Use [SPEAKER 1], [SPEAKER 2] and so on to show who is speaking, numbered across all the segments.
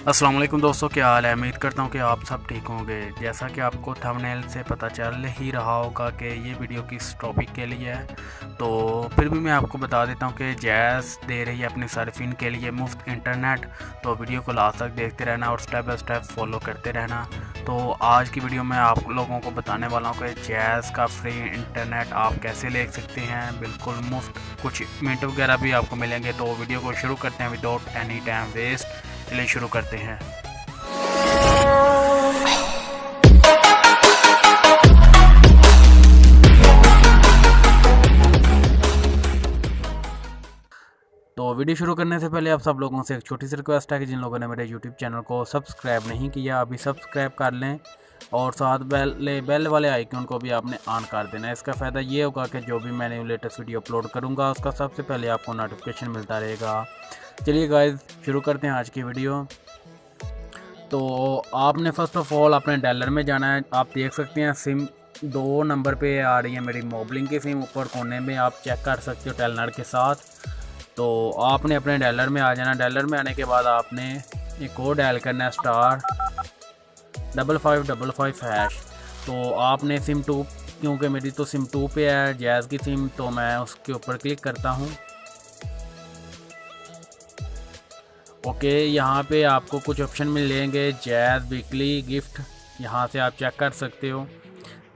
[SPEAKER 1] अस्सलाम वालेकुम दोस्तों, क्या हाल है। उम्मीद करता हूँ कि आप सब ठीक होंगे। जैसा कि आपको थंबनेल से पता चल ही रहा होगा कि ये वीडियो किस टॉपिक के लिए है, तो फिर भी मैं आपको बता देता हूँ कि जैज़ दे रही है अपने सार्फिन के लिए मुफ्त इंटरनेट। तो वीडियो को लास्ट तक देखते रहना और स्टेप बाय स्टेप फॉलो करते रहना। तो आज की वीडियो में आप लोगों को बताने वाला हूँ कि जैज़ का फ्री इंटरनेट आप कैसे ले सकते हैं, बिल्कुल मुफ्त। कुछ मिनट वगैरह भी आपको मिलेंगे। तो वीडियो को शुरू करते हैं विदाउट एनी टाइम वेस्ट। चलिए शुरू करते हैं। तो वीडियो शुरू करने से पहले आप सब लोगों से एक छोटी सी रिक्वेस्ट है कि जिन लोगों ने मेरे यूट्यूब चैनल को सब्सक्राइब नहीं किया अभी सब्सक्राइब कर लें और साथ बेल वाले आइकन को भी आपने ऑन कर देना है। इसका फ़ायदा ये होगा कि जो भी मैंने लेटेस्ट वीडियो अपलोड करूँगा उसका सबसे पहले आपको नोटिफिकेशन मिलता रहेगा। चलिए गाइस शुरू करते हैं आज की वीडियो। तो आपने फ़र्स्ट ऑफ़ ऑल अपने डायलर में जाना है। आप देख सकते हैं सिम 2 नंबर पे आ रही है मेरी मोबलिंग की सिम, ऊपर कोने में आप चेक कर सकते हो टेलनर के साथ। तो आपने अपने डायलर में आ जाना। डायलर में आने के बाद आपने एक और डायल करना है *5555#। तो आपने सिम 2, क्योंकि मेरी तो सिम 2 पे है जैज़ की सिम, तो मैं उसके ऊपर क्लिक करता हूँ। ओके, यहाँ पे आपको कुछ ऑप्शन मिलेंगे, जैज़ वीकली गिफ्ट, यहाँ से आप चेक कर सकते हो।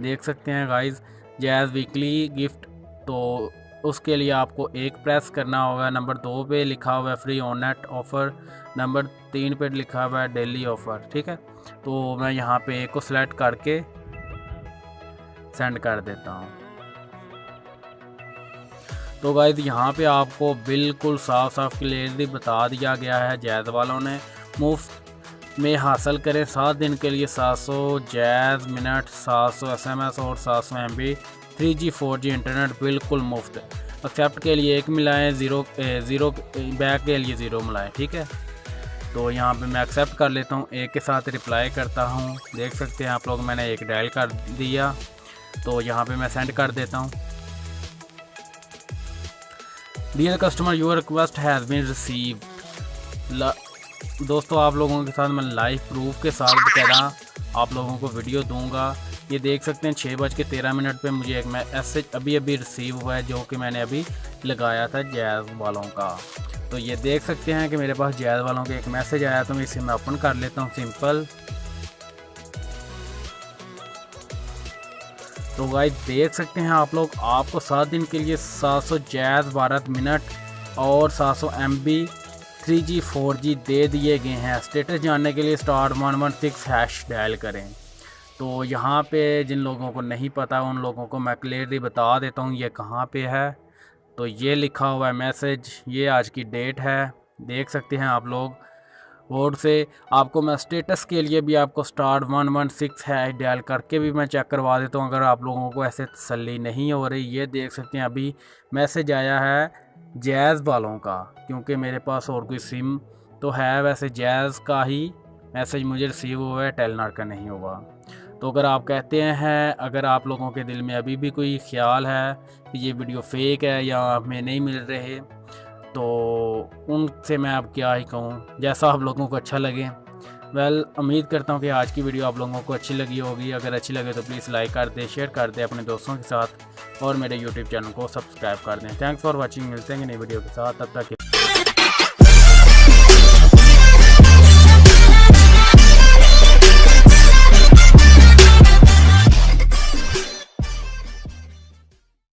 [SPEAKER 1] देख सकते हैं गाइस जैज़ वीकली गिफ्ट। तो उसके लिए आपको 1 प्रेस करना होगा। नंबर 2 पे लिखा हुआ है free on net offer, number 3 पे लिखा हुआ है डेली ऑफ़र। ठीक है, तो मैं यहाँ पे 1 को सिलेक्ट करके सेंड कर देता हूँ। तो गाइस यहाँ पे आपको बिल्कुल साफ साफ क्लियरली बता दिया गया है जैज़ वालों ने, मुफ्त में हासिल करें 7 दिन के लिए 700 जैज़ मिनट, 700 SMS और 700 MB 3G 4G इंटरनेट बिल्कुल मुफ्त। एक्सेप्ट के लिए 1 मिलाएं, ज़ीरो बैक के लिए 0 मिलाएं। ठीक है, तो यहाँ पे मैं एक्सेप्ट कर लेता हूँ, 1 के साथ रिप्लाई करता हूँ। देख सकते हैं आप लोग मैंने 1 डायल कर दिया। तो यहाँ पे मैं सेंड कर देता हूँ। Dear customer your request has been received. दोस्तों आप लोगों के साथ मैं लाइव प्रूफ के साथ बकायदा आप लोगों को वीडियो दूंगा। ये देख सकते हैं 6:13 पे मुझे एक मैसेज अभी रिसीव हुआ है जो कि मैंने अभी लगाया था जैज़ वालों का। तो ये देख सकते हैं कि मेरे पास जैज़ वालों का एक मैसेज आया, तो मैं इसे मैं ओपन कर लेता हूँ सिंपल। तो गाइस देख सकते हैं आप लोग, आपको 7 दिन के लिए 700 जैज़ 12 मिनट और 700 MB 3G 4G दे दिए गए हैं। स्टेटस जानने के लिए *116# डायल करें। तो यहाँ पे जिन लोगों को नहीं पता उन लोगों को मैं क्लियरली बता देता हूँ ये कहाँ पे है। तो ये लिखा हुआ है मैसेज, ये आज की डेट है, देख सकते हैं आप लोग। बोर्ड से आपको मैं स्टेटस के लिए भी आपको *116# डायल करके भी मैं चेक करवा देता हूँ अगर आप लोगों को ऐसे तसल्ली नहीं हो रही। ये देख सकते हैं अभी मैसेज आया है जैज़ वालों का, क्योंकि मेरे पास और कोई सिम तो है, वैसे जैज़ का ही मैसेज मुझे रिसीव हुआ है, टेलनर का नहीं हुआ। तो अगर आप कहते हैं, अगर आप लोगों के दिल में अभी भी कोई ख्याल है कि ये वीडियो फेक है या हमें नहीं मिल रहे, तो उनसे मैं अब क्या ही कहूँ, जैसा आप लोगों को अच्छा लगे। उम्मीद करता हूँ कि आज की वीडियो आप लोगों को अच्छी लगी होगी। अगर अच्छी लगे तो प्लीज़ लाइक कर दें, शेयर कर दें अपने दोस्तों के साथ और मेरे यूट्यूब चैनल को सब्सक्राइब कर दें। Thanks for watching. मिलते हैं नई वीडियो के साथ, तब तक